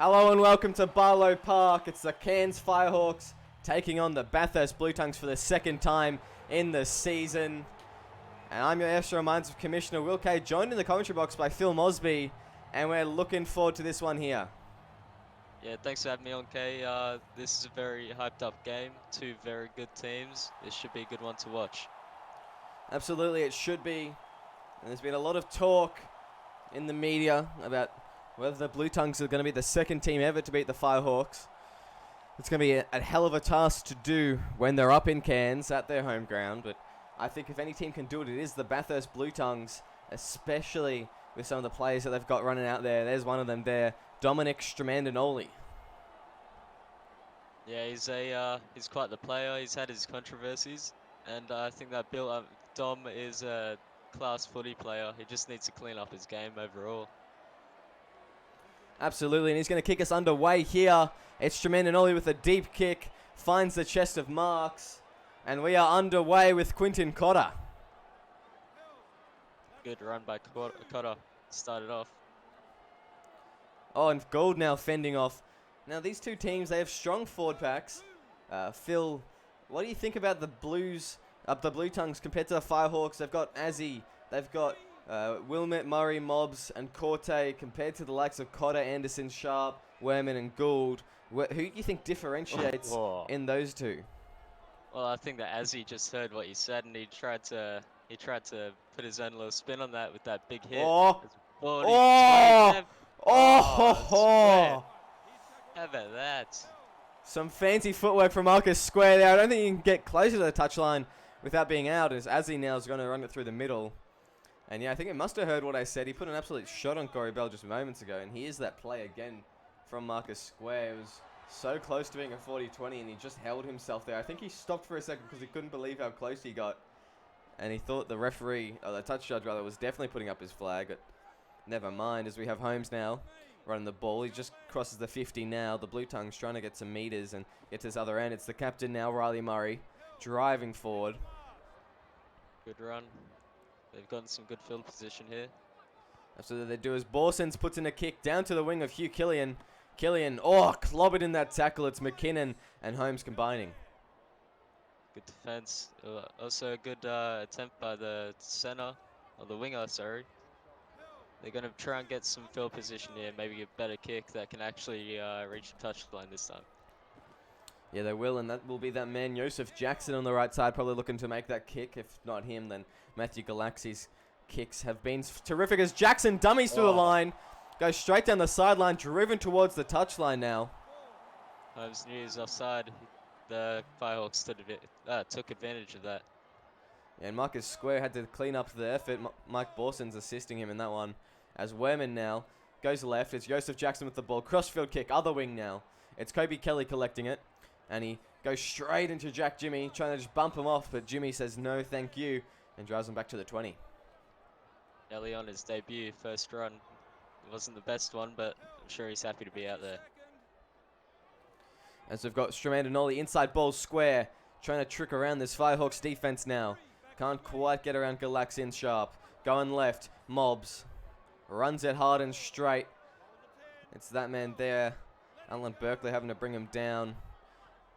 Hello and welcome to Barlow Park. It's the Cairns Firehawks taking on the Bathurst Bluetongues for the second time in the season. And I'm your SRL Minds Commissioner Will Kay, joined in the commentary box by Phil Mosby, and we're looking forward to this one here. Yeah, thanks for having me on, Kay. This is a very hyped up game. Two very good teams. This should be a good one to watch. Absolutely, it should be. And there's been a lot of talk in the media about whether the Bluetongues are going to be the second team ever to beat the Firehawks. It's going to be a hell of a task to do when they're up in Cairns at their home ground, but I think if any team can do it, it is the Bathurst Bluetongues, especially with some of the players that they've got running out there. There's one of them there, Dominic Stremandinoli. Yeah, he's quite the player. He's had his controversies, and I think that Dom is a class footy player. He just needs to clean up his game overall. Absolutely, and he's going to kick us underway here. It's Stremandinoli with a deep kick, finds the chest of Marks, and we are underway with Quinton Cotter. Good run by Cotter. Started off. Oh, and Gould now fending off. Now, these two teams, they have strong forward packs. Phil, what do you think about the Bluetongues compared to the Firehawks? They've got Azzy, they've got Wilmette, Murray, Mobbs, and Corte compared to the likes of Cotter, Anderson, Sharp, Werman, and Gould. Who do you think differentiates in those two? Well, I think that Azzy just heard what you said, and he tried to put his own little spin on that with that big hit. Oh! 40, Oh! 27. Oh! How about that? Some fancy footwork from Marcus Square there. I don't think you can get closer to the touchline without being out, as Azzy now is going to run it through the middle. And yeah, I think it must have heard what I said. He put an absolute shot on Corey Bell just moments ago, and he is that play again from Marcus Square. It was so close to being a 40-20, and he just held himself there. I think he stopped for a second because he couldn't believe how close he got. And he thought the referee, or the touch judge rather, was definitely putting up his flag, but never mind, as we have Holmes now running the ball. He just crosses the 50 now. The Bluetongues trying to get some meters and get to his other end. It's the captain now, Riley Murray, driving forward. Good run. They've gotten some good field position here. So they do as Borsens puts in a kick down to the wing of Hugh Killian. Killian, clobbered in that tackle. It's McKinnon and Holmes combining. Good defense. Also a good attempt by the center, or the winger, sorry. They're going to try and get some field position here, maybe a better kick that can actually reach the touchline this time. Yeah, they will, and that will be that man, Joseph Jackson, on the right side, probably looking to make that kick. If not him, then Matthew Galaxi's kicks have been terrific as Jackson dummies through the line, goes straight down the sideline, driven towards the touchline now. Holmes knew he was offside. The Firehawks took advantage of that. Yeah, and Marcus Square had to clean up the effort. Mike Borsens assisting him in that one. As Werman now goes left, it's Joseph Jackson with the ball. Crossfield kick, other wing now. It's Kobe Kelly collecting it. And he goes straight into Jack Jimmy, trying to just bump him off, but Jimmy says no thank you and drives him back to the 20. Ellie on his debut, first run. It wasn't the best one, but I'm sure he's happy to be out there. As we've got Stremandinoli inside ball Square, trying to trick around this Firehawks defense now. Can't quite get around Galaxy and Sharp. Going left, Mobbs. Runs it hard and straight. It's that man there. Alan Berkeley having to bring him down.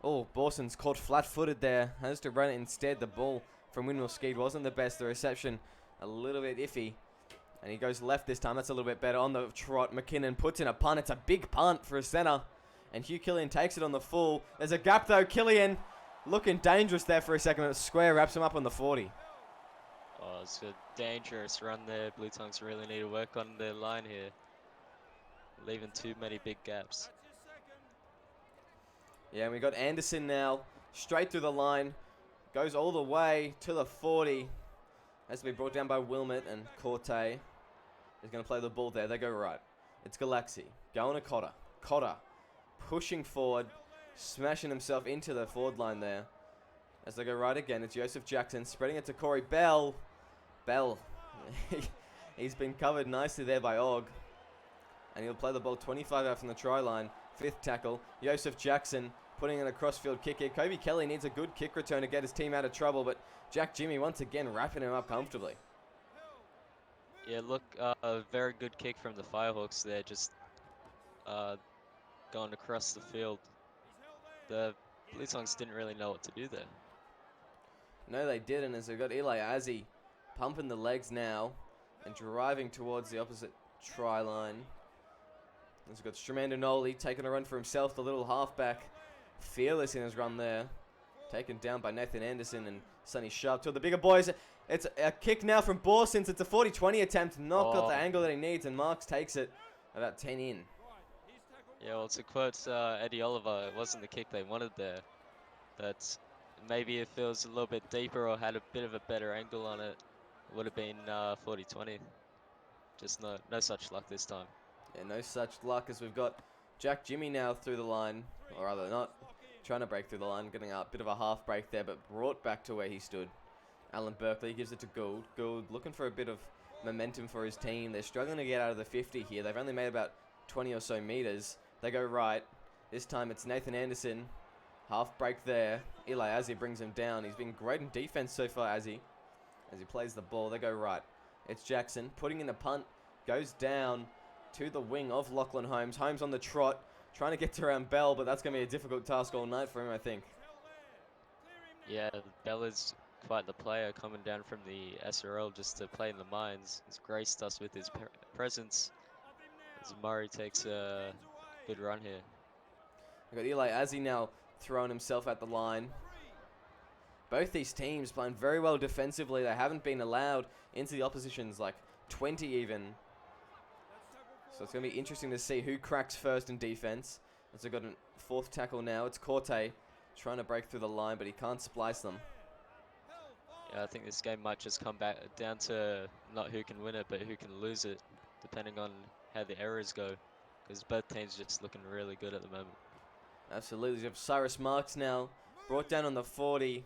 Oh, Borson's caught flat-footed there. Has to run it instead. The ball from Windmill Skeed wasn't the best. The reception a little bit iffy. And he goes left this time. That's a little bit better. On the trot, McKinnon puts in a punt. It's a big punt for a centre. And Hugh Killian takes it on the full. There's a gap though. Killian looking dangerous there for a second. But Square wraps him up on the 40. Oh, it's a dangerous run there. Bluetongues really need to work on their line here. Leaving too many big gaps. Yeah, and we got Anderson now, straight through the line, goes all the way to the 40. Has to be brought down by Wilmette, and Corte is going to play the ball there. They go right. It's Galaxy, going to Cotter. Cotter pushing forward, smashing himself into the forward line there. As they go right again, it's Joseph Jackson, spreading it to Corey Bell. Bell, he's been covered nicely there by Og. And he'll play the ball 25 out from the try line. Fifth tackle, Joseph Jackson putting in a crossfield kick here. Kobe Kelly needs a good kick return to get his team out of trouble, but Jack Jimmy once again wrapping him up comfortably. Yeah, look, a very good kick from the Firehawks there. Just going across the field. The Bluetongues didn't really know what to do there. No, they didn't, as they've got Eli Azzi pumping the legs now and driving towards the opposite try line. As we've got Stramandinoli taking a run for himself, the little halfback, fearless in his run there. Taken down by Nathan Anderson and Sonny Sharp. To the bigger boys, it's a kick now from Borsins. It's a 40-20 attempt, not got the angle that he needs, and Marks takes it about 10 in. Yeah, well, to quote Eddie Oliver, it wasn't the kick they wanted there. That maybe if it was a little bit deeper or had a bit of a better angle on it, it would have been 40-20. Just no such luck this time. Yeah, no such luck, as we've got Jack Jimmy now through the line, or rather not trying to break through the line, getting a bit of a half break there, but brought back to where he stood. Alan Berkeley gives it to Gould. Gould looking for a bit of momentum for his team. They're struggling to get out of the 50 here. They've only made about 20 or so meters. They go right. This time it's Nathan Anderson. Half break there. Eli Azzi brings him down. He's been great in defense so far, Azzi. As he plays the ball, they go right. It's Jackson putting in a punt. Goes down to the wing of Lachlan Holmes. Holmes on the trot, trying to get to around Bell, but that's going to be a difficult task all night for him, I think. Yeah, Bell is quite the player, coming down from the SRL just to play in the mines. He's graced us with his presence as Murray takes a good run here. We've got Eli Azzi now throwing himself at the line. Both these teams playing very well defensively. They haven't been allowed into the opposition's like 20 even. So it's going to be interesting to see who cracks first in defense. As we've got a fourth tackle now. It's Corte trying to break through the line, but he can't splice them. Yeah, I think this game might just come back down to not who can win it, but who can lose it, depending on how the errors go. Because both teams just looking really good at the moment. Absolutely. You have Cyrus Marks now, brought down on the 40.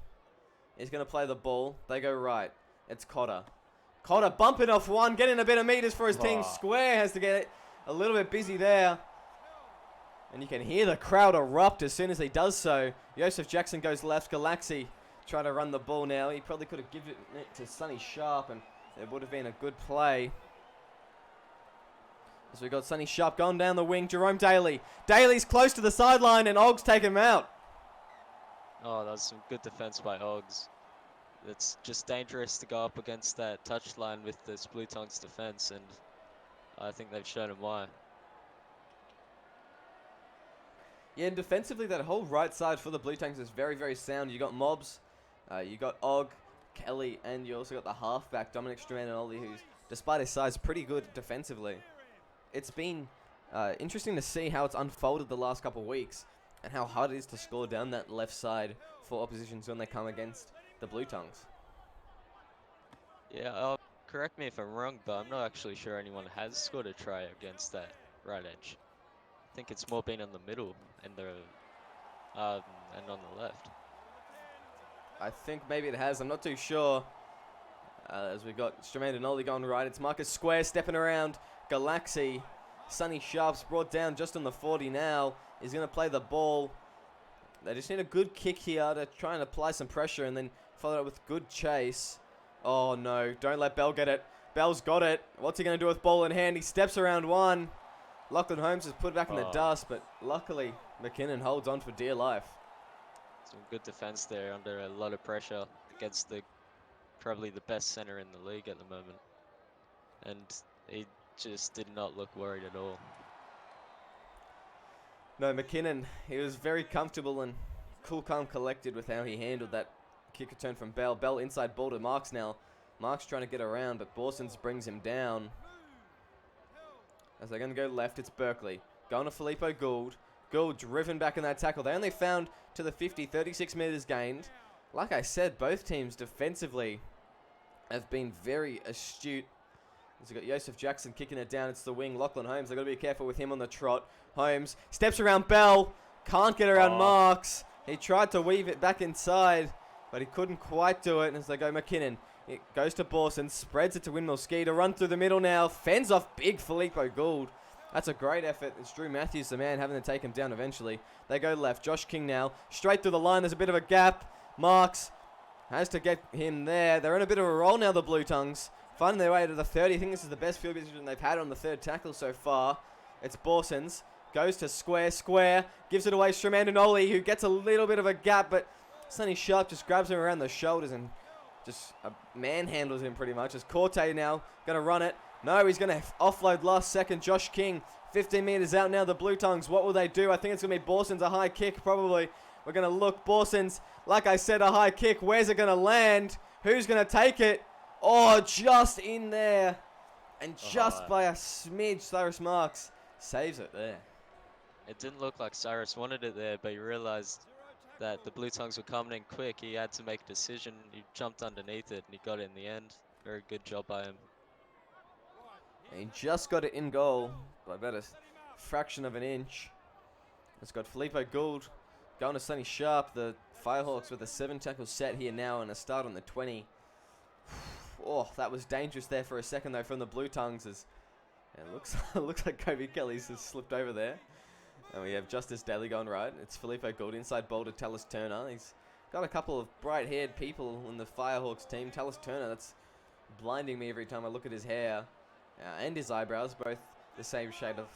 He's going to play the ball. They go right. It's Cotter. Cotter bumping off one, getting a bit of meters for his team. Square has to get it a little bit busy there. And you can hear the crowd erupt as soon as he does so. Joseph Jackson goes left. Galaxy trying to run the ball now. He probably could have given it to Sonny Sharp, and it would have been a good play. As we got Sonny Sharp going down the wing. Jerome Daly. Daly's close to the sideline, and Oggs take him out. Oh, that was some good defense by Oggs. It's just dangerous to go up against that touchline with this Bluetongues defense, and I think they've shown him why. Yeah, and defensively, that whole right side for the Bluetongues is very, very sound. You got Mobs, you got Og, Kelly, and you also got the halfback, Dominic Stramandinoli, who's, despite his size, pretty good defensively. It's been interesting to see how it's unfolded the last couple of weeks and how hard it is to score down that left side for oppositions when they come against the Bluetongues. Yeah, correct me if I'm wrong, but I'm not actually sure anyone has scored a try against that right edge. I think it's more been on the middle and on the left. I think maybe it has. I'm not too sure. As we've got Stramandinoli going right. It's Marcus Square stepping around Galaxy. Sonny Sharp's brought down just on the 40 now. He's going to play the ball. They just need a good kick here to try and apply some pressure and then follow it with good chase. Oh no, don't let Bell get it. Bell's got it. What's he going to do with ball in hand? He steps around one. Lachlan Holmes is put back in the dust, but luckily McKinnon holds on for dear life. Some good defense there under a lot of pressure against probably the best center in the league at the moment. And he just did not look worried at all. No, McKinnon, he was very comfortable and cool, calm, collected with how he handled that kick return from Bell. Bell inside ball to Marks now. Marks trying to get around, but Borsins brings him down. As they're going to go left, it's Berkeley. Going to Filippo Gould. Gould driven back in that tackle. They only found to the 50, 36 meters gained. Like I said, both teams defensively have been very astute. As we've got Joseph Jackson kicking it down. It's the wing. Lachlan Holmes. They've got to be careful with him on the trot. Holmes steps around Bell. Can't get around Marks. He tried to weave it back inside, but he couldn't quite do it. And as they go McKinnon, it goes to Borson. Spreads it to Windmill Ski to run through the middle now. Fends off big Filippo Gould. That's a great effort. It's Drew Matthews, the man, having to take him down eventually. They go left. Josh King now. Straight through the line. There's a bit of a gap. Marks has to get him there. They're in a bit of a roll now, the Bluetongues. Finding their way to the 30. I think this is the best field position they've had on the third tackle so far. It's Borsons. Goes to square. Gives it away. Stremandinoli, who gets a little bit of a gap, but Sonny Sharp just grabs him around the shoulders and just manhandles him pretty much. As Corte now going to run it. No, he's going to offload last second. Josh King, 15 meters out now. The Bluetongues, what will they do? I think it's going to be Borson's a high kick, probably. We're going to look. Borson's, like I said, a high kick. Where's it going to land? Who's going to take it? Oh, just in there. And just by a smidge, Cyrus Marks saves it there. It didn't look like Cyrus wanted it there, but he realized that the Bluetongues were coming in quick. He had to make a decision. He jumped underneath it, and he got it in the end. Very good job by him. And he just got it in goal by about a fraction of an inch. It's got Filippo Gould going to Sonny Sharp. The Firehawks with a 7-tackle set here now and a start on the 20. Oh, that was dangerous there for a second though from the Bluetongues. As it looks like Kobe Kelly's has slipped over there. And we have Justice Daly going right. It's Filippo Gould inside ball to Tallis Turner. He's got a couple of bright-haired people in the Firehawks team. Tallis Turner, that's blinding me every time I look at his hair and his eyebrows, both the same shade of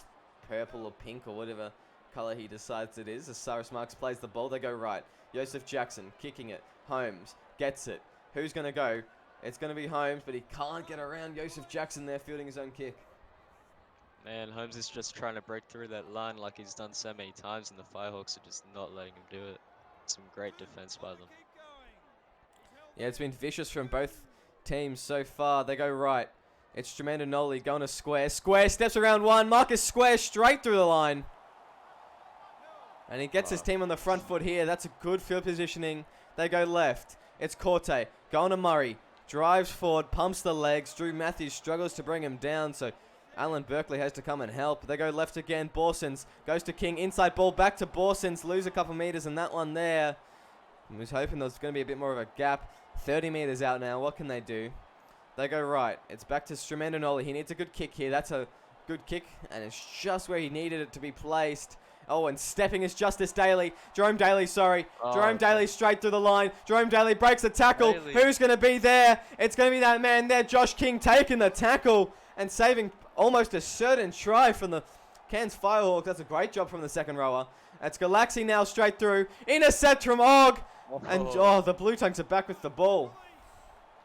purple or pink or whatever color he decides it is. As Cyrus Marks plays the ball, they go right. Joseph Jackson kicking it. Holmes gets it. Who's going to go? It's going to be Holmes, but he can't get around Joseph Jackson there fielding his own kick. Man, Holmes is just trying to break through that line like he's done so many times, and the Firehawks are just not letting him do it. Some great defense by them. Yeah, it's been vicious from both teams so far. They go right. It's Stremandinoli going to Square. Square steps around one. Marcus Square straight through the line. And he gets his team on the front foot here. That's a good field positioning. They go left. It's Corte going to Murray. Drives forward, pumps the legs. Drew Matthews struggles to bring him down, so Alan Berkeley has to come and help. They go left again. Borsons goes to King. Inside ball back to Borsons. Lose a couple meters in that one there. I was hoping there was going to be a bit more of a gap. 30 meters out now. What can they do? They go right. It's back to Stremandinoli. He needs a good kick here. That's a good kick, and it's just where he needed it to be placed. Oh, and stepping is Justice Daly. Jerome Daly, sorry. Jerome Daly straight through the line. Jerome Daly breaks the tackle. Daly. Who's going to be there? It's going to be that man there. Josh King taking the tackle and saving almost a certain try from the Cairns Firehawks. That's a great job from the second rower. It's Galaxy now straight through. Intercept from Og. And the Bluetongues are back with the ball.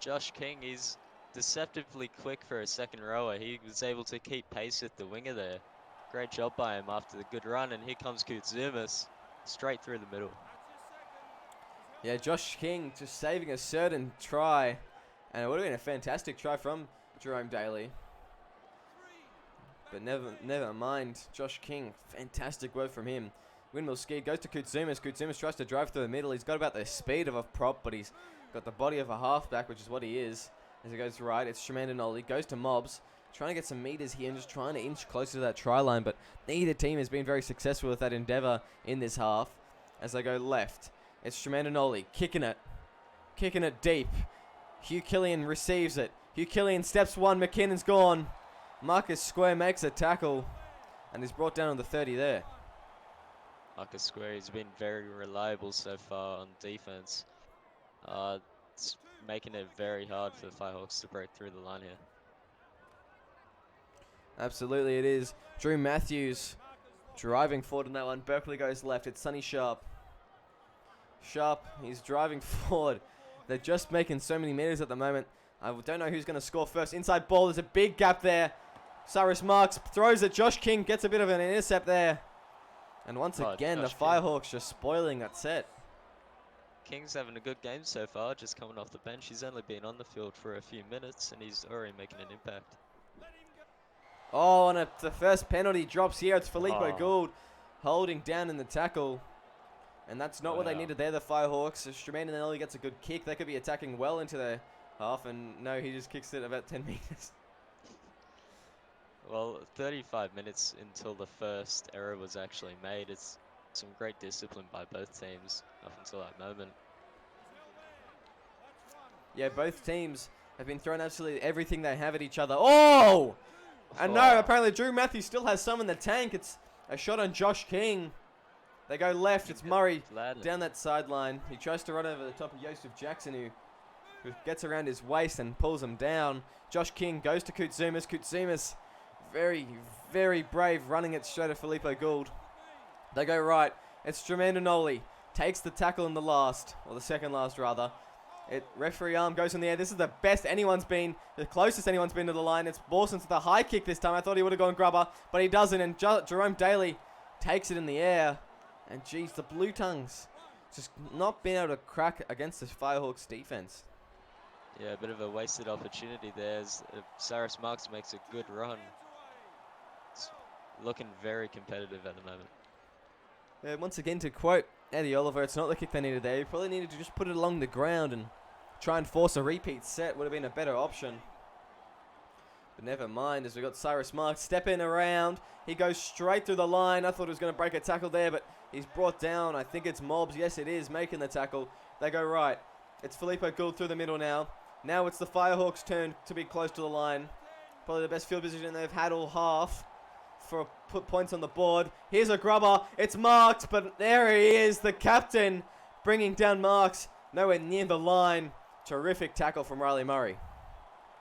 Josh King is deceptively quick for a second rower. He was able to keep pace with the winger there. Great job by him after the good run, and here comes Koutsumis straight through the middle. Yeah, Josh King just saving a certain try, and it would have been a fantastic try from Jerome Daly. But never mind. Josh King, fantastic work from him. Windmill ski goes to Koutsumis. Koutsumis tries to drive through the middle. He's got about the speed of a prop, but he's got the body of a halfback, which is what he is. As he goes right, it's Stremandinoli. Goes to Mobs. Trying to get some meters here and just trying to inch closer to that try line, but neither team has been very successful with that endeavor in this half. As they go left, it's Stremandinoli kicking it deep. Hugh Killian receives it. Hugh Killian steps one. McKinnon's gone. Marcus Square makes a tackle and is brought down on the 30 there. Marcus Square has been very reliable so far on defense. It's making it very hard for the Firehawks to break through the line here. Absolutely it is. Drew Matthews driving forward on that one. Berkeley goes left. It's Sonny Sharp. Sharp, he's driving forward. They're just making so many meters at the moment. I don't know who's going to score first. Inside ball, there's a big gap there. Cyrus Marks throws it. Josh King gets a bit of an intercept there. And once again, Josh the Firehawks just spoiling that set. King's having a good game so far, just coming off the bench. He's only been on the field for a few minutes, and he's already making an impact. Oh, and the first penalty drops here. It's Filippo Gould holding down in the tackle. And that's not what they needed there, the Firehawks. Stremandinoli gets a good kick. They could be attacking well into the half, and no, he just kicks it about 10 meters. Well, 35 minutes until the first error was actually made. It's some great discipline by both teams up until that moment. Yeah, both teams have been throwing absolutely everything they have at each other. Oh! And no, apparently Drew Matthews still has some in the tank. It's a shot on Josh King. They go left. It's Murray down that sideline. He tries to run over the top of Joseph Jackson, who gets around his waist and pulls him down. Josh King goes to Koutsumis. Koutsumis very, very brave, running it straight at Filippo Gould. They go right. It's Tremendinoli. Takes the tackle in the last, or the second last rather. Referee arm goes in the air. This is the best anyone's been, the closest anyone's been to the line. It's Bawson's with a high kick this time. I thought he would have gone grubber, but he doesn't. And Jerome Daly takes it in the air. And geez, the Bluetongues just not being able to crack against this Firehawks defense. Yeah, a bit of a wasted opportunity there as Cyrus Marks makes a good run. It's looking very competitive at the moment. Yeah, once again, to quote Eddie Oliver, it's not the kick they needed there. You probably needed to just put it along the ground and try and force a repeat set. Would have been a better option. But never mind, as we got Cyrus Marks stepping around. He goes straight through the line. I thought he was going to break a tackle there, but he's brought down. I think it's Mobs. Yes, it is, making the tackle. They go right. It's Filippo Gould through the middle now. Now it's the Firehawks' turn to be close to the line. Probably the best field position they've had all half for put points on the board. Here's a grubber. It's Marks, but there he is, the captain, bringing down Marks. Nowhere near the line. Terrific tackle from Riley Murray.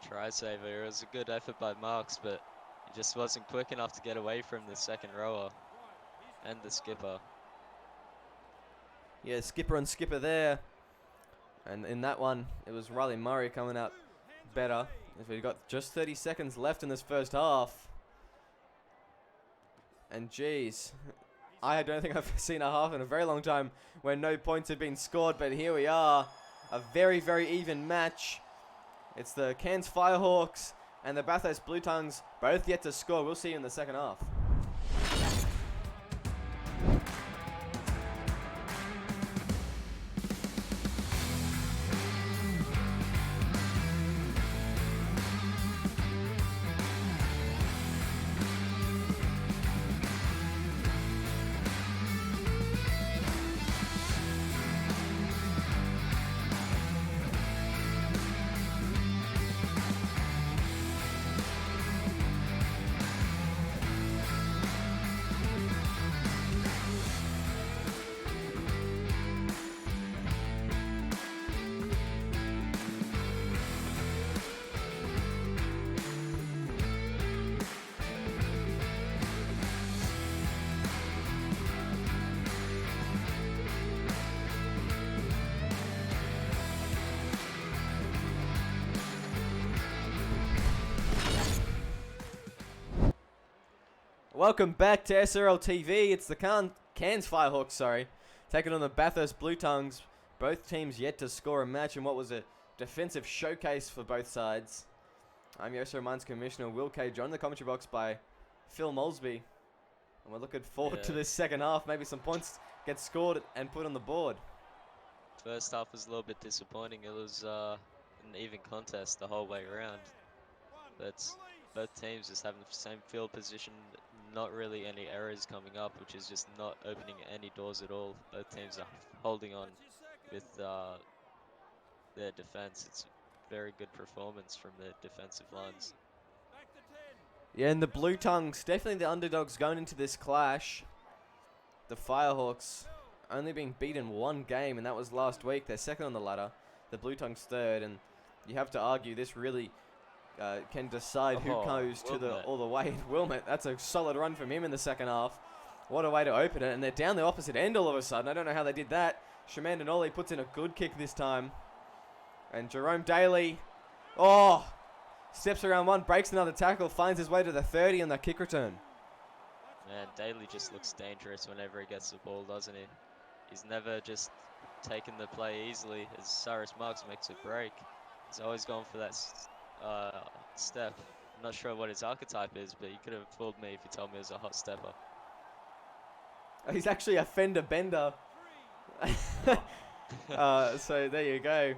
Try saver. It was a good effort by Marks, but he just wasn't quick enough to get away from the second rower and the skipper. Yeah, skipper and skipper there. And in that one, it was Riley Murray coming out better. We've got just 30 seconds left in this first half. And geez, I don't think I've seen a half in a very long time where no points have been scored. But here we are, a very, very even match. It's the Cairns Firehawks and the Bathurst Bluetongues both yet to score. We'll see you in the second half. Welcome back to SRL TV. It's the Cairns Firehawks, taking on the Bathurst Bluetongues. Both teams yet to score a match in what was a defensive showcase for both sides. I'm your SRL Mines Commissioner Will K, joined in the commentary box by Phil Molesby. And we're looking forward to this second half. Maybe some points get scored and put on the board. First half was a little bit disappointing. It was an even contest the whole way around. But both teams just having the same field position, not really any errors coming up, which is just not opening any doors at all. Both teams are holding on with their defense. It's a very good performance from the defensive lines. Yeah, and the Bluetongues, definitely the underdogs going into this clash. The Firehawks only being beaten one game, and that was last week. They're second on the ladder. The Bluetongues third, and you have to argue this really can decide who goes to all the way. Wilmot, that's a solid run from him in the second half. What a way to open it. And they're down the opposite end all of a sudden. I don't know how they did that. Shamandinoli puts in a good kick this time. And Jerome Daly, steps around one, breaks another tackle, finds his way to the 30 on the kick return. Man, Daly just looks dangerous whenever he gets the ball, doesn't he? He's never just taken the play easily as Cyrus Marks makes a break. He's always going for that step. I'm not sure what his archetype is, but you could have fooled me if you told me it was a hot stepper. He's actually a fender bender. So there you go.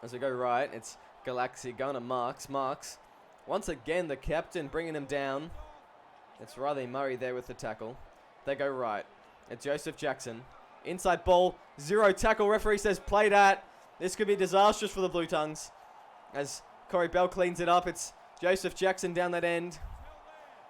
As we go right, it's Galaxy going to Marks. Marks, once again, the captain bringing him down. It's Riley Murray there with the tackle. They go right. It's Joseph Jackson. Inside ball, zero tackle. Referee says play that. This could be disastrous for the Bluetongues. As Corey Bell cleans it up, it's Joseph Jackson down that end.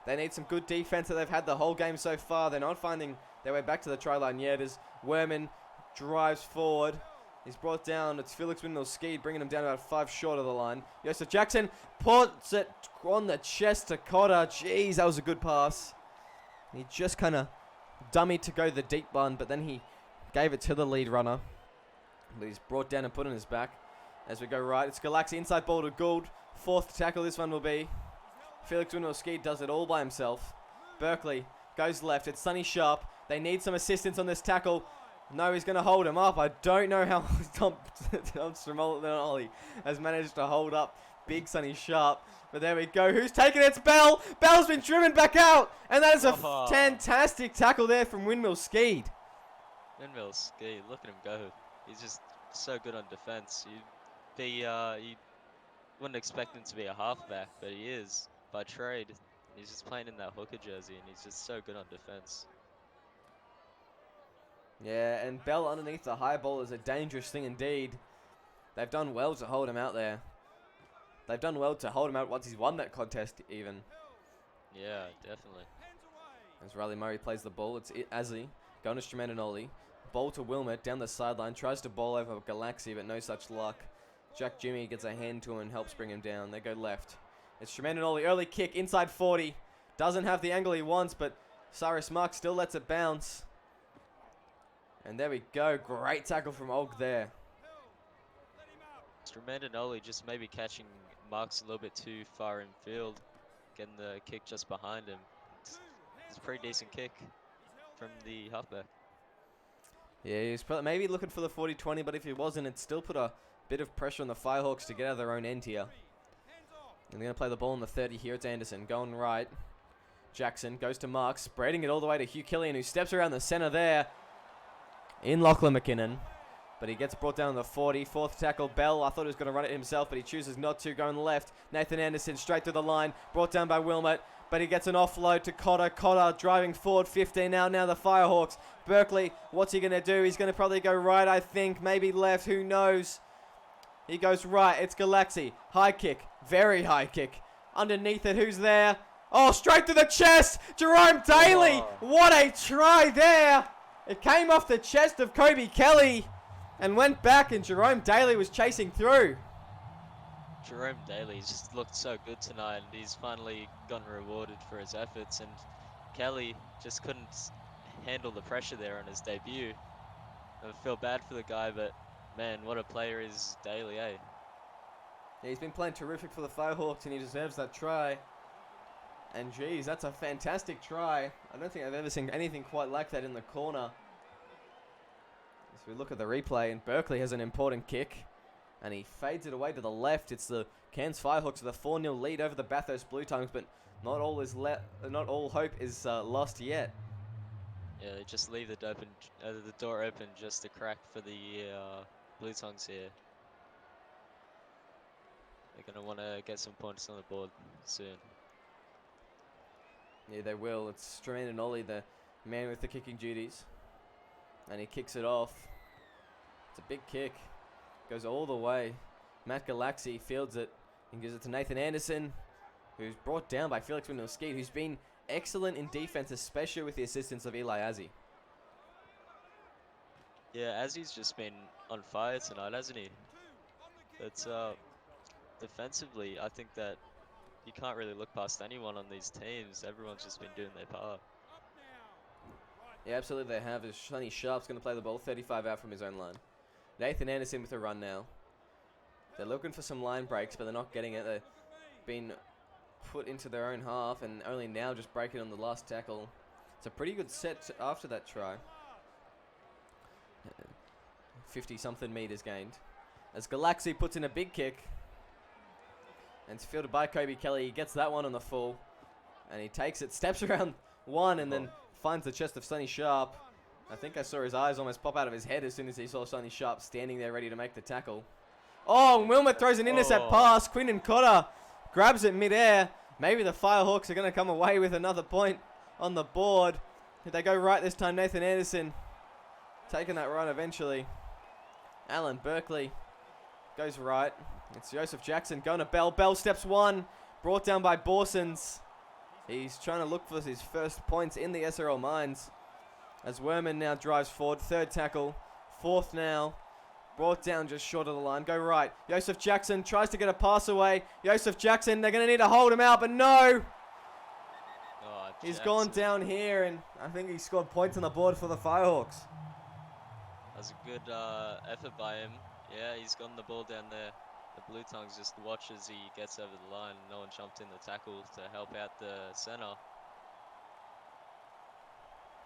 They need some good defense that they've had the whole game so far. They're not finding their way back to the try line yet as Werman drives forward. He's brought down. It's Felix Windmill-Skeed bringing him down about 5 short of the line. Joseph Jackson puts it on the chest to Cotter. Jeez, that was a good pass. He just kind of dummied to go the deep one, but then he gave it to the lead runner. But he's brought down and put on his back. As we go right, it's Galaxy inside ball to Gould. 4th tackle this one will be. Felix Windmill-Skeed does it all by himself. Berkeley goes left. It's Sonny Sharp. They need some assistance on this tackle. No, he's going to hold him up. I don't know how Tom Stramoli has managed to hold up big Sonny Sharp. But there we go. Who's taking it? It's Bell. Bell's been driven back out. And that is a fantastic tackle there from Windmill-Skeed. Windmill-Skeed, look at him go. He's just so good on defense. You wouldn't expect him to be a halfback, but he is by trade. He's just playing in that hooker jersey, and he's just so good on defense. Yeah, and Bell underneath the high ball is a dangerous thing indeed. They've done well to hold him out there. They've done well to hold him out once he's won that contest even. Yeah, definitely. As Riley Murray plays the ball, it's Asley going to Strameninoli. Ball to Wilmot down the sideline. Tries to bowl over Galaxy, but no such luck. Jack Jimmy gets a hand to him and helps bring him down. They go left. It's Strameninoli. Early kick inside 40. Doesn't have the angle he wants, but Cyrus Mark still lets it bounce. And there we go. Great tackle from Og there. Strameninoli just maybe catching Marks a little bit too far in field. Getting the kick just behind him. It's a pretty decent kick from the halfback. Yeah, he's probably maybe looking for the 40-20, but if he wasn't, it still put a bit of pressure on the Firehawks to get out of their own end here. And they're going to play the ball on the 30 here. It's Anderson going right. Jackson goes to Marks, spreading it all the way to Hugh Killian, who steps around the center there. In Lachlan McKinnon. But he gets brought down to the 40. 4th tackle, Bell. I thought he was going to run it himself, but he chooses not to. Going left. Nathan Anderson straight through the line. Brought down by Wilmot. But he gets an offload to Cotter. Cotter driving forward 15 now. Now the Firehawks. Berkeley, what's he going to do? He's going to probably go right, I think. Maybe left. Who knows? He goes right. It's Galaxy. High kick. Very high kick. Underneath it, who's there? Oh, straight to the chest. Jerome Daly. What a try there. It came off the chest of Kobe Kelly and went back, and Jerome Daly was chasing through. Jerome Daly's just looked so good tonight, and he's finally gotten rewarded for his efforts, and Kelly just couldn't handle the pressure there on his debut. I feel bad for the guy, but man, what a player is Daly, eh? Yeah, he's been playing terrific for the Firehawks, and he deserves that try. And geez, that's a fantastic try. I don't think I've ever seen anything quite like that in the corner. As we look at the replay, and Berkeley has an important kick. And he fades it away to the left. It's the Cairns Firehawks with a 4-0 lead over the Bathurst Bluetongues, but not all hope is lost yet. Yeah, they just leave the door open just a crack for the Bluetongues here. They're going to want to get some points on the board soon. Yeah, they will. It's Strameninoli, the man with the kicking duties. And he kicks it off. It's a big kick. Goes all the way. Matt Galaxy fields it and gives it to Nathan Anderson, who's brought down by Felix Windmill-Skeed, who's been excellent in defense, especially with the assistance of Eli Azzi. Yeah, Azzi's just been on fire tonight, hasn't he? But defensively, I think that you can't really look past anyone on these teams. Everyone's just been doing their part. Yeah, absolutely they have. Sonny Sharp's going to play the ball 35 out from his own line. Nathan Anderson with a run now. They're looking for some line breaks, but they're not getting it. They've been put into their own half and only now just breaking on the last tackle. It's a pretty good set after that try. 50-something meters gained. As Galaxy puts in a big kick. And it's fielded by Kobe Kelly. He gets that one on the full. And he takes it, steps around one, and then finds the chest of Sonny Sharp. I think I saw his eyes almost pop out of his head as soon as he saw Sonny Sharp standing there ready to make the tackle. Oh, and Wilmot throws an intercept pass. Quinton Cotter grabs it midair. Maybe the Firehawks are going to come away with another point on the board. Did they go right this time? Nathan Anderson taking that run eventually. Alan Berkeley goes right. It's Joseph Jackson going to Bell. Bell steps one. Brought down by Borsons. He's trying to look for his first points in the SRL Mines. As Werman now drives forward. 3rd tackle. 4th now. Brought down just short of the line. Go right. Joseph Jackson tries to get a pass away. Joseph Jackson, they're going to need to hold him out, but no. Oh, He's Jackson. gone down here, and I think he scored points on the board for the Firehawks. That was a good effort by him. Yeah, he's gotten the ball down there. The Bluetongues just watch as he gets over the line. No one jumped in the tackle to help out the center.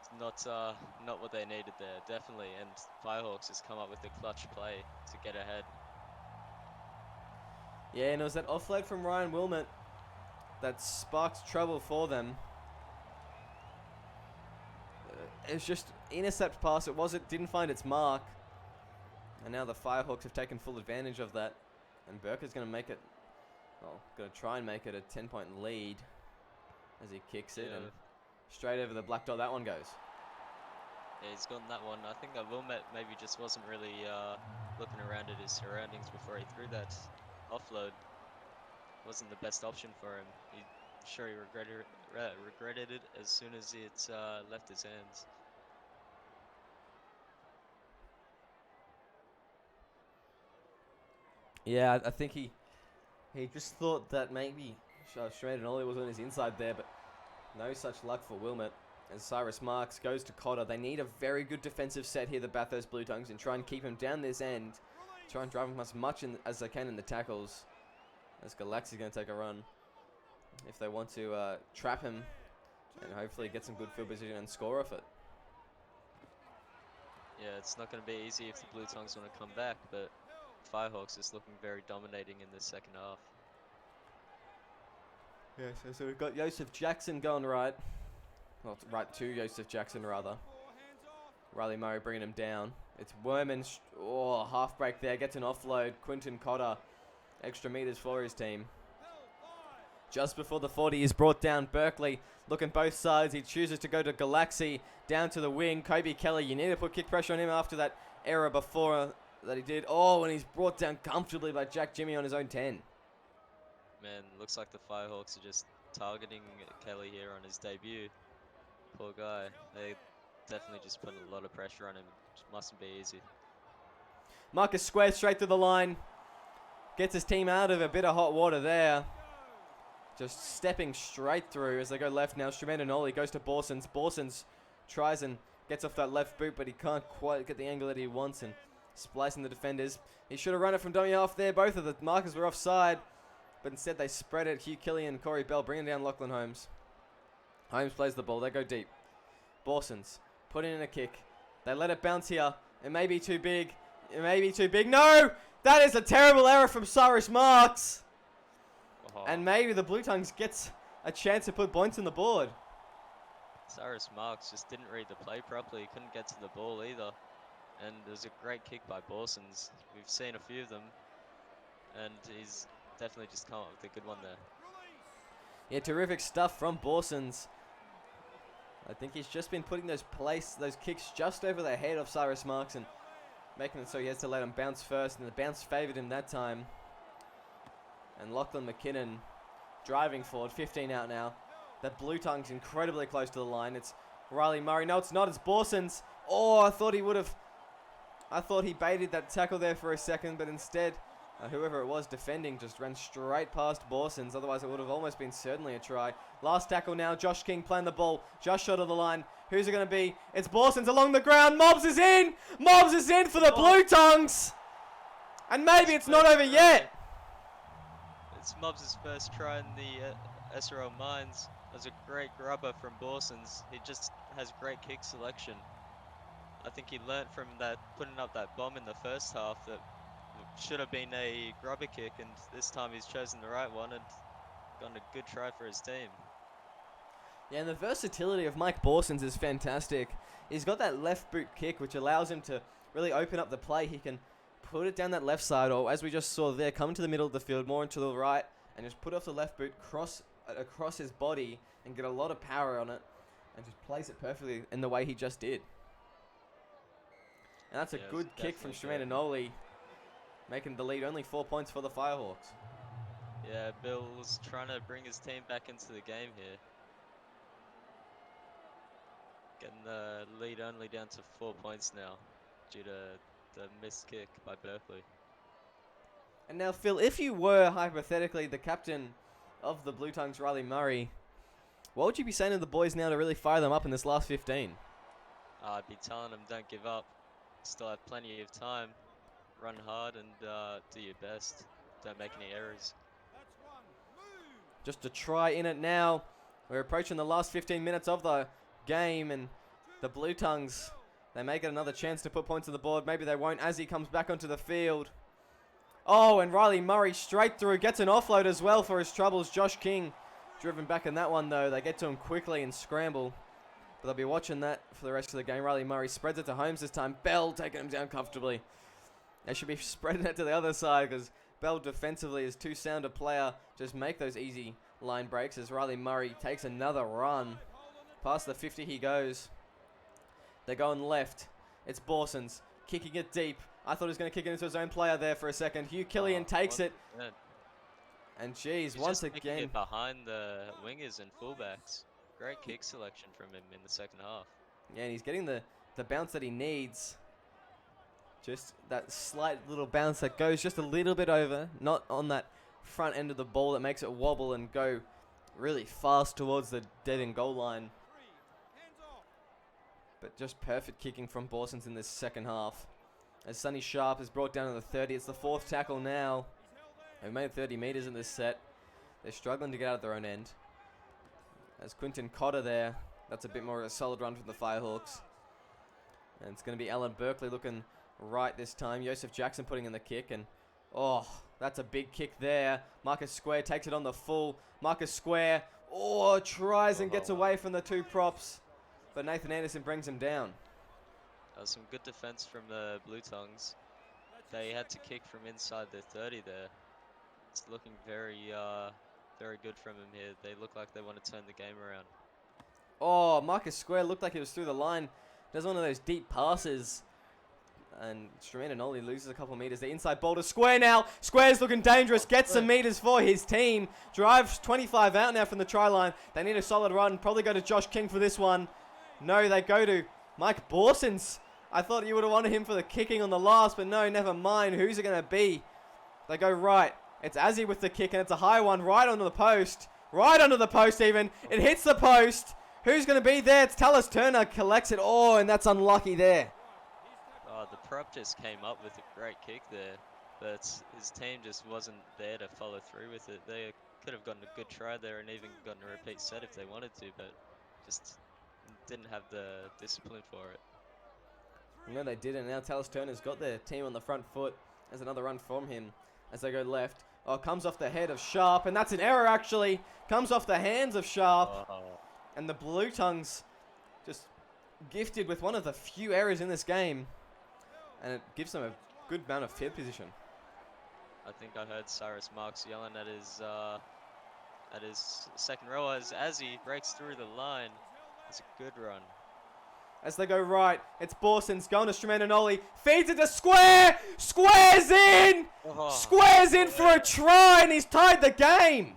It's not what they needed there, definitely. And Firehawks has come up with a clutch play to get ahead. Yeah, and it was that offload from Ryan Wilmot that sparked trouble for them. It was just intercept pass. It didn't find its mark. And now the Firehawks have taken full advantage of that. And Burker's going to make it, well, going to try and make it a 10-point lead as he kicks it. And straight over the black dot, that one goes. Yeah, he's gotten that one. I think Wilmot maybe just wasn't really looking around at his surroundings before he threw that offload. Wasn't the best option for him. He regretted it as soon as it left his hands. Yeah, I think he just thought that maybe Strand and Ollie was on his inside there, but no such luck for Wilmot. As Cyrus Marks goes to Cotter, they need a very good defensive set here, the Bathurst Bluetongues, and try and keep him down this end. Try and drive him as much as they can in the tackles. As Galaxi's going to take a run if they want to trap him and hopefully get some good field position and score off it. Yeah, it's not going to be easy if the Bluetongues want to come back, but Firehawks is looking very dominating in this second half. Yeah, so we've got Joseph Jackson going right. Well, right to Joseph Jackson, rather. Riley Murray bringing him down. It's Werman. Half break there. Gets an offload. Quinton Cotter. Extra meters for his team. Just before the 40 is brought down. Berkeley looking both sides. He chooses to go to Galaxy. Down to the wing. Kobe Kelly. You need to put kick pressure on him after that error before that he did. And he's brought down comfortably by Jack Jimmy on his own 10. Man, looks like the Firehawks are just targeting Kelly here on his debut. Poor guy. They definitely just putting a lot of pressure on him. Just mustn't be easy. Marcus squares straight through the line. Gets his team out of a bit of hot water there. Just stepping straight through as they go left now. Strumentinoli goes to Borsons. Borsons tries and gets off that left boot, but he can't quite get the angle that he wants and splicing the defenders. He should have run it from dummy half there. Both of the markers were offside, but instead they spread it. Hugh Killian and Corey Bell bringing down Lachlan Holmes. Holmes plays the ball. They go deep. Borsons putting in a kick. They let it bounce here. It may be too big. It may be too big. No! That is a terrible error from Cyrus Marks. And maybe the Bluetongues gets a chance to put points on the board. Cyrus Marks just didn't read the play properly. He couldn't get to the ball either. And it was a great kick by Borsons. We've seen a few of them. And he's definitely just come up with a good one there. Yeah, terrific stuff from Borsons. I think he's just been putting those kicks just over the head of Cyrus Marks and making it so he has to let him bounce first, and the bounce favoured him that time. And Lachlan McKinnon driving forward, 15 out now. That Bluetongue's incredibly close to the line. It's Riley Murray. No, it's not. It's Borsons. I thought he baited that tackle there for a second, but instead, whoever it was defending just ran straight past Borsons. Otherwise, it would have almost been certainly a try. Last tackle now. Josh King playing the ball just short of the line. Who's it going to be? It's Borsons along the ground. Mobs is in. Mobs is in for the Bluetongues. And maybe it's not over yet. It's Mobs' first try in the SRL Mines. That was a great grubber from Borsons. He just has great kick selection. I think he learnt from that, putting up that bomb in the first half that should have been a grubber kick, and this time he's chosen the right one and gotten a good try for his team. Yeah, and the versatility of Mike Borsons is fantastic. He's got that left boot kick, which allows him to really open up the play. He can put it down that left side, or as we just saw there, come into the middle of the field, more into the right, and just put off the left boot, across his body, and get a lot of power on it, and just place it perfectly in the way he just did. And that's a good kick from Strumentinoli, making the lead only 4 points for the Firehawks. Yeah, Bill's trying to bring his team back into the game here. Getting the lead only down to 4 points now due to The missed kick by Berkeley. And now, Phil, if you were hypothetically the captain of the Bluetongues, Riley Murray, what would you be saying to the boys now to really fire them up in this last 15? I'd be telling them don't give up. Still have plenty of time. Run hard and do your best. Don't make any errors. Just a try in it now. We're approaching the last 15 minutes of the game, and the Bluetongues, they may get another chance to put points on the board. Maybe they won't as he comes back onto the field. Oh, and Riley Murray straight through. Gets an offload as well for his troubles. Josh King driven back in that one, though. They get to him quickly and scramble. But they'll be watching that for the rest of the game. Riley Murray spreads it to Holmes this time. Bell taking him down comfortably. They should be spreading it to the other side because Bell defensively is too sound a player. Just make those easy line breaks as Riley Murray takes another run. Past the 50 he goes. They're going left. It's Borsons kicking it deep. I thought he was going to kick it into his own player there for a second. Hugh Killian takes it. And geez, once again, it behind the wingers and fullbacks. Great kick selection from him in the second half. Yeah, and he's getting the bounce that he needs. Just that slight little bounce that goes just a little bit over. Not on that front end of the ball that makes it wobble and go really fast towards the dead end goal line. But just perfect kicking from Borsons in this second half. As Sonny Sharp is brought down to the 30. It's the fourth tackle now. They've made 30 metres in this set. They're struggling to get out of their own end. As Quinton Cotter there. That's a bit more of a solid run from the Firehawks. And it's going to be Alan Berkeley looking right this time. Joseph Jackson putting in the kick. And, oh, that's a big kick there. Marcus Square takes it on the full. Marcus Square, oh, tries and gets away from the two props. But Nathan Anderson brings him down. Some good defense from the Bluetongues. They had to kick from inside their 30 there. It's looking very good from him here. They look like they want to turn the game around. Oh, Marcus Square looked like he was through the line. Does one of those deep passes. And Stramaine Ollie loses a couple meters. The inside ball to Square now. Square's looking dangerous. Gets some meters for his team. Drives 25 out now from the try line. They need a solid run. Probably go to Josh King for this one. No, they go to Mike Borsons. I thought you would have wanted him for the kicking on the last, but no, never mind. Who's it going to be? They go right. It's Azzy with the kick, and it's a high one right onto the post. Right under the post even. It hits the post. Who's going to be there? It's Tallis Turner. Collects it. Oh, and that's unlucky there. Oh, the prop just came up with a great kick there, but his team just wasn't there to follow through with it. They could have gotten a good try there and even gotten a repeat set if they wanted to, but just didn't have the discipline for it. No, they didn't. Now Tallis Turner's got their team on the front foot. There's another run from him as they go left. Oh, comes off the head of Sharp, and that's an error actually. Comes off the hands of Sharp. Oh. And the Bluetongues just gifted with one of the few errors in this game. And it gives them a good amount of field position. I think I heard Cyrus Marks yelling at his second row as he breaks through the line. It's a good run. As they go right, it's Borsons going to Stramaine Ollie. Feeds it to Square. Square's in. Square's in for a try, and he's tied the game.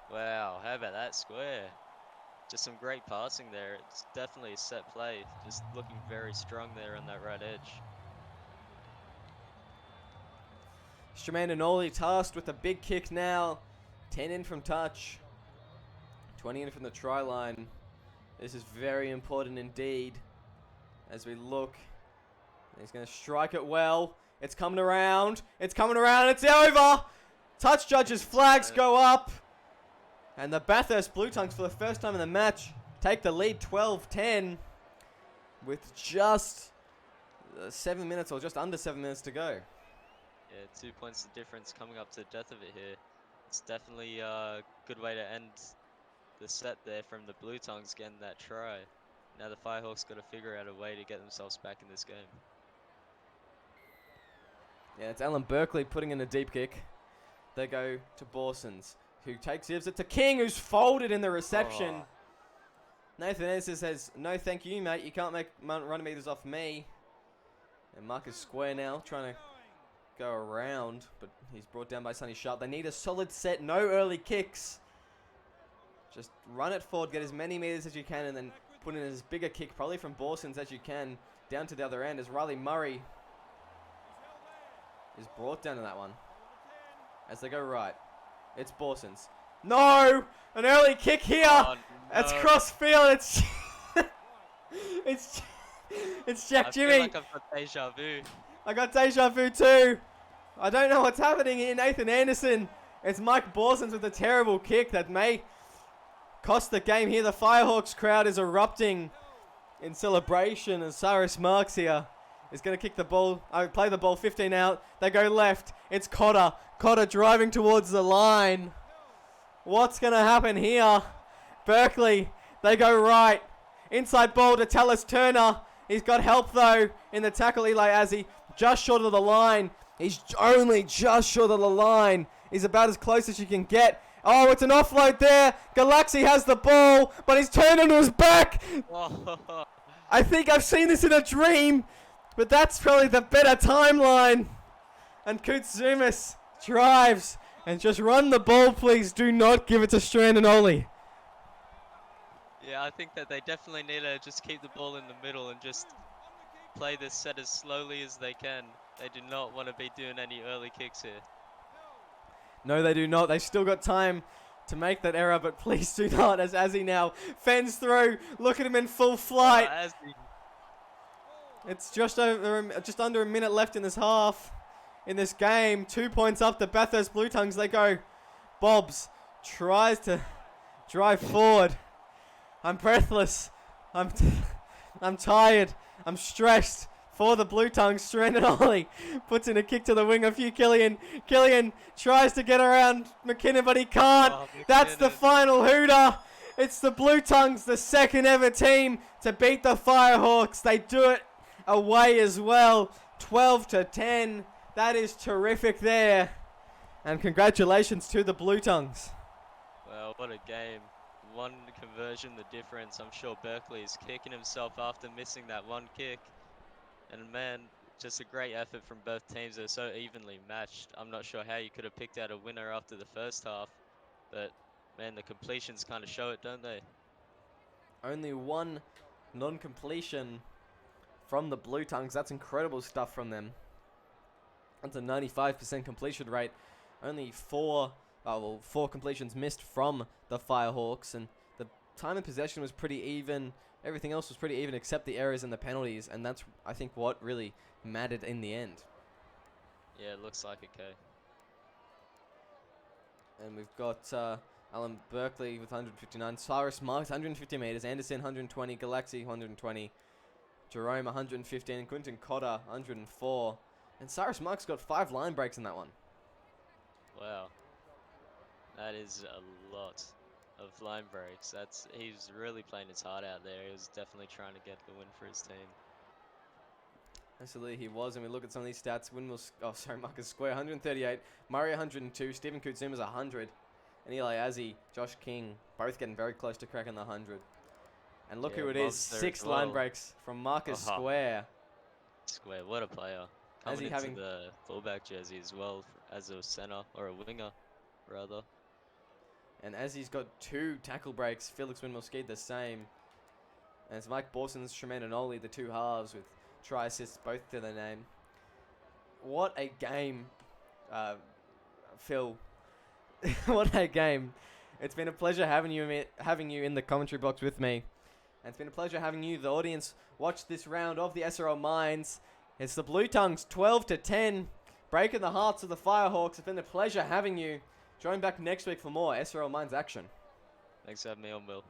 Wow, how about that, Square? Just some great passing there. It's definitely a set play. Just looking very strong there on that right edge. Stramaine Ollie tasked with a big kick now. 10 in from touch. 20 in from the try line. This is very important indeed. As we look, he's going to strike it well. It's coming around. It's coming around. It's over. Touch judges' flags go up. And the Bathurst Bluetongues, for the first time in the match, take the lead 12-10 with just 7 minutes or just under 7 minutes to go. Yeah, 2 points of difference coming up to the death of it here. It's definitely a good way to end the set there from the Bluetongues getting that try. Now the Firehawks got to figure out a way to get themselves back in this game. Yeah, it's Alan Berkeley putting in a deep kick. They go to Borsons, who gives it to King, who's folded in the reception. Oh. Nathan Anderson says, no thank you, mate. You can't make run meters off me. And Marcus Square now trying to go around, but he's brought down by Sonny Sharp. They need a solid set, no early kicks. Just run it forward, get as many meters as you can, and then put in as big a kick, probably from Borsons, as you can, down to the other end as Riley Murray is brought down to that one. As they go right. It's Borsons. No! An early kick here! Oh, It's no. cross field. It's it's Jack Jimmy. I feel like I've got deja vu. I got deja vu too. I don't know what's happening here. Nathan Anderson. It's Mike Borsons with a terrible kick that may cost the game here. The Firehawks crowd is erupting in celebration as Cyrus Marks here is going to kick the ball. Play the ball 15 out. They go left. It's Cotter. Cotter driving towards the line. What's going to happen here? Berkeley. They go right. Inside ball to Tallis Turner. He's got help though in the tackle. Eli Azzi just short of the line. He's only just short of the line. He's about as close as you can get. Oh, it's an offload there. Galaxy has the ball, but he's turned onto his back. I think I've seen this in a dream, but that's probably the better timeline. And Koutsumis drives and just run the ball, please. Do not give it to Strand and Oli. Yeah, I think that they definitely need to just keep the ball in the middle and just play this set as slowly as they can. They do not want to be doing any early kicks here. No, they do not. They still got time to make that error, but please do not, as Azzy now fends through. Look at him in full flight. It's just under a minute left in this half. In this game, 2 points up. The Bathurst Bluetongues, they go. Bobs tries to drive forward. I'm breathless. I'm tired. I'm stressed. For the Bluetongues, Strandon Ollie puts in a kick to the wing of Hugh Killian. Killian tries to get around McKinnon, but he can't. That's the final hooter. It's the Bluetongues, the second ever team to beat the Firehawks. They do it away as well. 12-10. That is terrific there. And congratulations to the Bluetongues. Well, what a game. One conversion, the difference. I'm sure Berkeley is kicking himself after missing that one kick. And man, just a great effort from both teams. They're so evenly matched. I'm not sure how you could have picked out a winner after the first half. But man, the completions kind of show it, don't they? Only one non-completion from the Bluetongues. That's incredible stuff from them. That's a 95% completion rate. Only four completions missed from the Firehawks. And the time of possession was pretty even. Everything else was pretty even except the errors and the penalties, and that's, I think, what really mattered in the end. Yeah, it looks like it, Kay. And we've got Alan Berkeley with 159, Cyrus Marks 150 metres, Anderson 120, Galaxy 120, Jerome 115, and Quinton Cotter 104. And Cyrus Marks got 5 line breaks in that one. Wow. That is a lot of line breaks. He's really playing his heart out there. He was definitely trying to get the win for his team. Absolutely, he was. And we look at some of these stats. Marcus Square 138, Murray 102, Stephen Koutsuma's 100, and Eli Azzi, Josh King, both getting very close to cracking the 100. And look who it is, 6 line breaks from Marcus Square. Square, what a player. Coming into the fullback jersey as well as a center, or a winger, rather. And as he's got 2 tackle breaks, Felix Winmore-Skeed the same. And it's Mike Borson's, Tremaine and Oli, the 2 halves with try assists both to their name. What a game, Phil. What a game. It's been a pleasure having you in the commentary box with me. And it's been a pleasure having you, the audience, watch this round of the SRL Minds. It's the Bluetongues 12-10, breaking the hearts of the Firehawks. It's been a pleasure having you. Join back next week for more SRL Minds action. Thanks for having me on, Will.